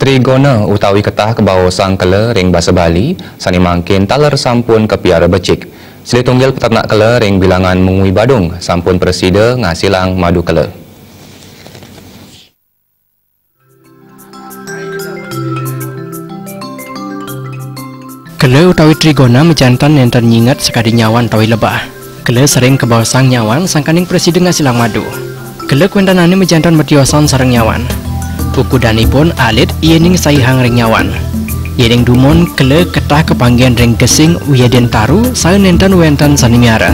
Trigona utawi ketah kebawa sang kele ring basa Bali, sani mangkin taler sampun kepiara becik. Sili tunggal peternak kele ring bilangan Mungui Badung, sampun presida ngasilang madu kele. Kele utawi Trigona mejantan enten nyingat sekadi nyawan utawi lebah. Kele sering kebawa sang nyawan sangkaning presida ngasilang madu. Kele kuentanane mejantan metiosan sareng nyawan. Ukudanipun alit iening saihang ring nyawan. Iening dumon kele ketah kepanggian ring gesing wiyaden taru saya nenten wenten sanimiara.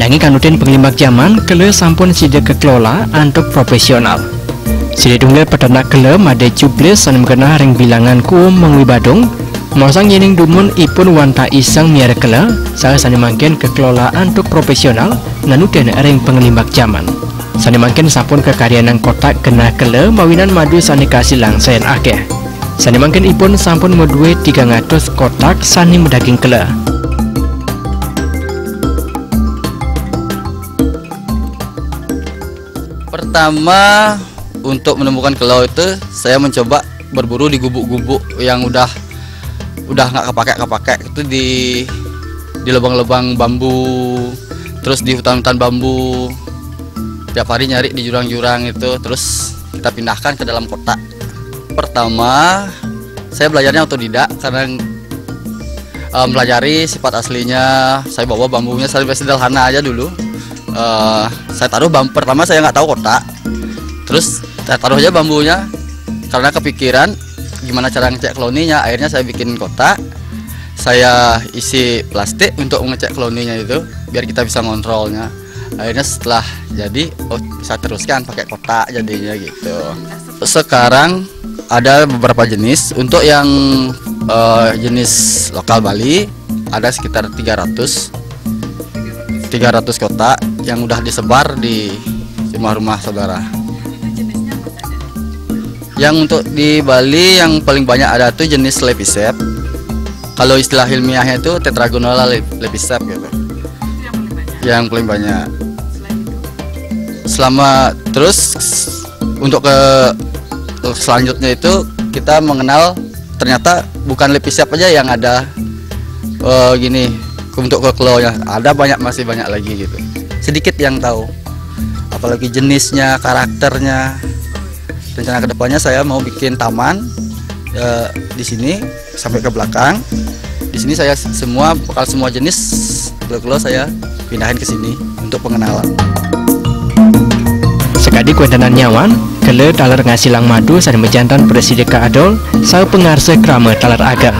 Nanging kanutin penglimbak zaman kele sampun sida kekelola antuk profesional. Sida tunggal peternak kele made cublis sanem kenah ring bilangan kuum Mungui Badung. Mosang iening dumon ipun wanta isang miara kele saya sanimangken kekelola antuk profesional nanuten ring penglimbak zaman. Sani mangkin sampun kekaryanan kotak kena kele mawinan madu sani kasilang sayan akeh. Sani mangkin ipun sampun medue 300 kotak sani medaging kele. Pertama, untuk menemukan kelau itu saya mencoba berburu di gubuk-gubuk yang udah nggak kepake itu di lubang-lubang bambu, terus di hutan-hutan bambu. Tiap hari nyari di jurang-jurang itu, terus kita pindahkan ke dalam kotak. Pertama, saya belajarnya otodidak karena pelajari sifat aslinya. Saya bawa bambunya sederhana aja dulu. Saya taruh pertama saya nggak tahu kotak, terus saya taruh aja bambunya karena kepikiran gimana cara ngecek koloninya. Akhirnya saya bikin kotak, saya isi plastik untuk mengecek koloninya itu biar kita bisa ngontrolnya. Akhirnya setelah jadi bisa teruskan pakai kotak jadinya gitu. Sekarang ada beberapa jenis. Untuk yang jenis lokal Bali ada sekitar 300 kotak yang udah disebar di rumah-rumah saudara. Yang untuk di Bali yang paling banyak ada tuh jenis Lepisep. Kalau istilah ilmiahnya itu Tetragonella Lepisep gitu. Yang paling banyak. Terus untuk ke selanjutnya itu kita mengenal ternyata bukan Lepisep aja yang ada gini untuk ke kelonya, ada masih banyak lagi gitu. Sedikit yang tahu, apalagi jenisnya, karakternya. Rencana kedepannya saya mau bikin taman di sini sampai ke belakang. Di sini saya semua jenis kelo saya pindahin ke sini untuk pengenalan. Sekadi kuentanan nyawan, kele taler ngasilang madu sani mejantan presida kaadol, sau pengarse krama taler agam.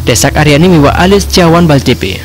Desak Aryani miwa alis Jawan Bal TV.